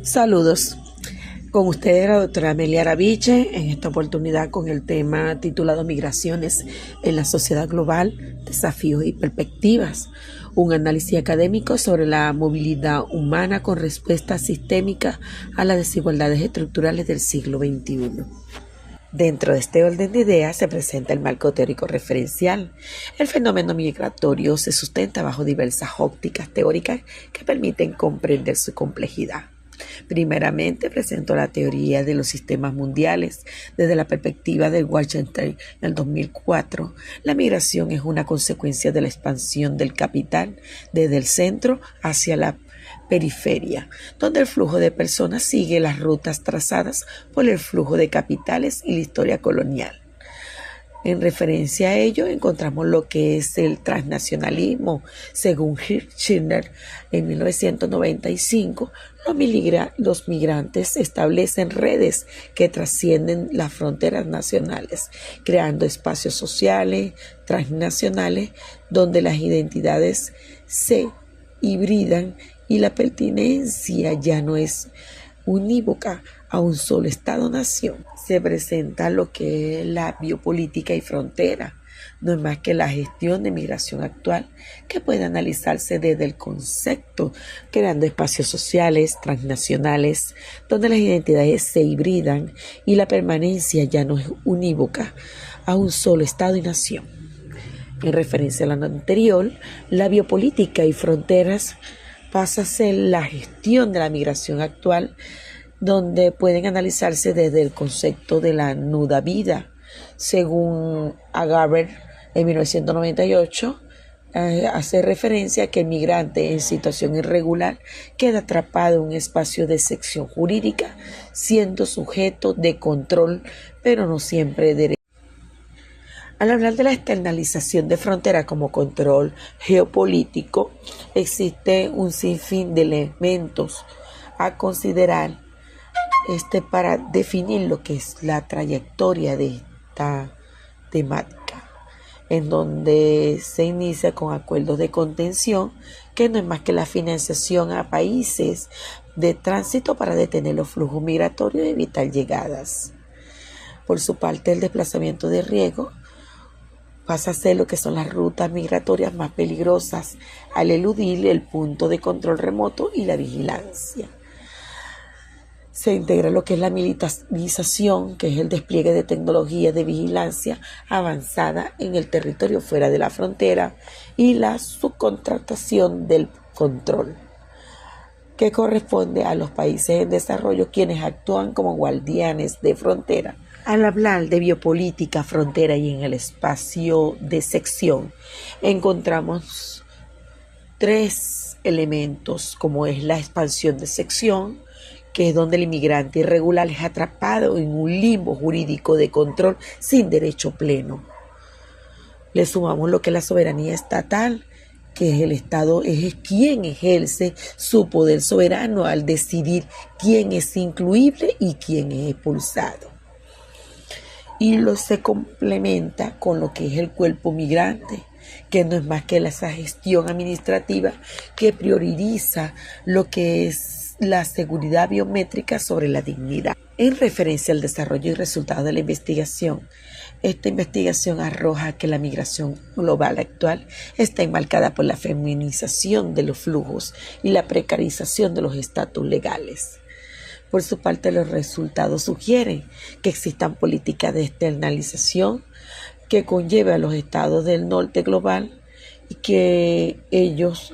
Saludos. Con ustedes la doctora Amelia Araviche, en esta oportunidad con el tema titulado Migraciones en la sociedad global, desafíos y perspectivas. Un análisis académico sobre la movilidad humana con respuesta sistémica a las desigualdades estructurales del siglo XXI. Dentro de este orden de ideas se presenta el marco teórico referencial. El fenómeno migratorio se sustenta bajo diversas ópticas teóricas que permiten comprender su complejidad. Primeramente presento la teoría de los sistemas mundiales. Desde la perspectiva de Wallenstein en el 2004, la migración es una consecuencia de la expansión del capital desde el centro hacia la periferia, donde el flujo de personas sigue las rutas trazadas por el flujo de capitales y la historia colonial. En referencia a ello, encontramos lo que es el transnacionalismo. Según Schindler, en 1995, los migrantes establecen redes que trascienden las fronteras nacionales, creando espacios sociales transnacionales donde las identidades se hibridan y la pertinencia ya no es unívoca a un solo Estado-nación. Se presenta lo que es la biopolítica y frontera. No es más que la gestión de migración actual que puede analizarse desde el concepto, creando espacios sociales, transnacionales, donde las identidades se hibridan y la permanencia ya no es unívoca a un solo Estado y nación. En referencia a lo anterior, la biopolítica y fronteras pasa a ser la gestión de la migración actual, donde pueden analizarse desde el concepto de la nuda vida. Según Agaver, en 1998, hace referencia a que el migrante en situación irregular queda atrapado en un espacio de sección jurídica, siendo sujeto de control, pero no siempre derecho. Al hablar de la externalización de fronteras como control geopolítico, existe un sinfín de elementos a considerar para definir lo que es la trayectoria de esta temática, en donde se inicia con acuerdos de contención, que no es más que la financiación a países de tránsito para detener los flujos migratorios y evitar llegadas. Por su parte, el desplazamiento de riesgo pasa a ser lo que son las rutas migratorias más peligrosas al eludir el punto de control remoto y la vigilancia. Se integra lo que es la militarización, que es el despliegue de tecnologías de vigilancia avanzada en el territorio fuera de la frontera, y la subcontratación del control, que corresponde a los países en desarrollo, quienes actúan como guardianes de frontera. Al hablar de biopolítica, frontera y en el espacio de sección, encontramos tres elementos, como es la expansión de sección, que es donde el inmigrante irregular es atrapado en un limbo jurídico de control sin derecho pleno. Le sumamos lo que es la soberanía estatal, que es el Estado, es quien ejerce su poder soberano al decidir quién es incluible y quién es expulsado. Y se complementa con lo que es el cuerpo migrante, que no es más que esa gestión administrativa que prioriza lo que es la seguridad biométrica sobre la dignidad. En referencia al desarrollo y resultados de la investigación, esta investigación arroja que la migración global actual está enmarcada por la feminización de los flujos y la precarización de los estatus legales. Por su parte, los resultados sugieren que existan políticas de externalización que conlleve a los estados del norte global y que ellos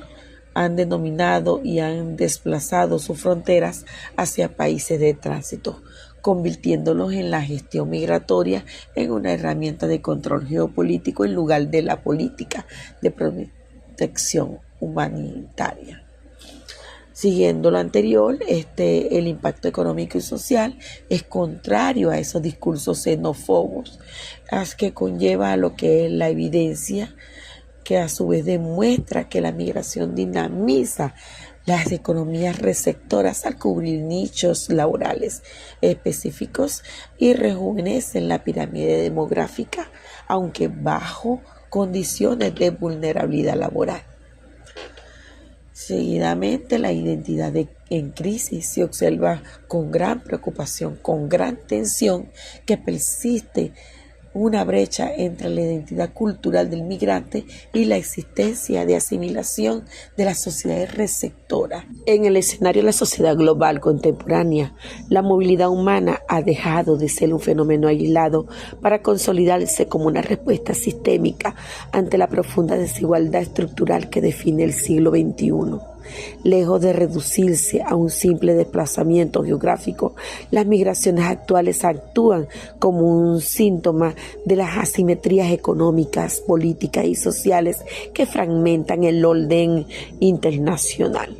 han denominado y han desplazado sus fronteras hacia países de tránsito, convirtiéndolos en la gestión migratoria en una herramienta de control geopolítico en lugar de la política de protección humanitaria. Siguiendo lo anterior, el impacto económico y social es contrario a esos discursos xenófobos, que conlleva a lo que es la evidencia, que a su vez demuestra que la migración dinamiza las economías receptoras al cubrir nichos laborales específicos y rejuvenecen la pirámide demográfica, aunque bajo condiciones de vulnerabilidad laboral. Seguidamente, la identidad de en crisis se observa con gran preocupación, con gran tensión, que persiste una brecha entre la identidad cultural del migrante y la existencia de asimilación de las sociedades receptoras. En el escenario de la sociedad global contemporánea, la movilidad humana ha dejado de ser un fenómeno aislado para consolidarse como una respuesta sistémica ante la profunda desigualdad estructural que define el siglo XXI. Lejos de reducirse a un simple desplazamiento geográfico, las migraciones actuales actúan como un síntoma de las asimetrías económicas, políticas y sociales que fragmentan el orden internacional.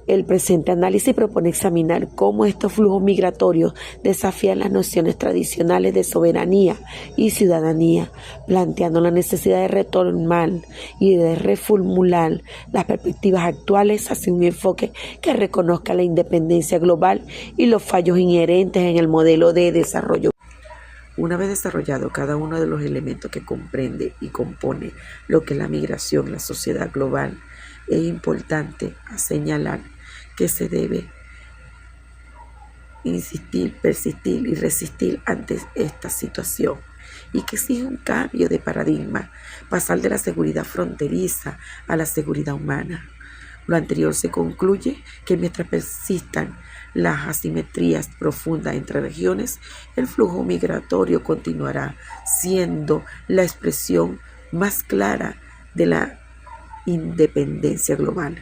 El presente análisis propone examinar cómo estos flujos migratorios desafían las nociones tradicionales de soberanía y ciudadanía, planteando la necesidad de retomar y de reformular las perspectivas actuales hacia un enfoque que reconozca la independencia global y los fallos inherentes en el modelo de desarrollo. Una vez desarrollado cada uno de los elementos que comprende y compone lo que es la migración, la sociedad global, es importante señalar que se debe insistir, persistir y resistir ante esta situación y que exige un cambio de paradigma, pasar de la seguridad fronteriza a la seguridad humana. Lo anterior se concluye que mientras persistan las asimetrías profundas entre regiones, el flujo migratorio continuará siendo la expresión más clara de la independencia global.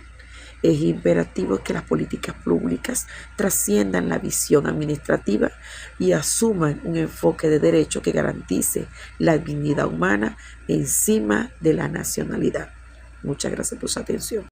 Es imperativo que las políticas públicas trasciendan la visión administrativa y asuman un enfoque de derecho que garantice la dignidad humana encima de la nacionalidad. Muchas gracias por su atención.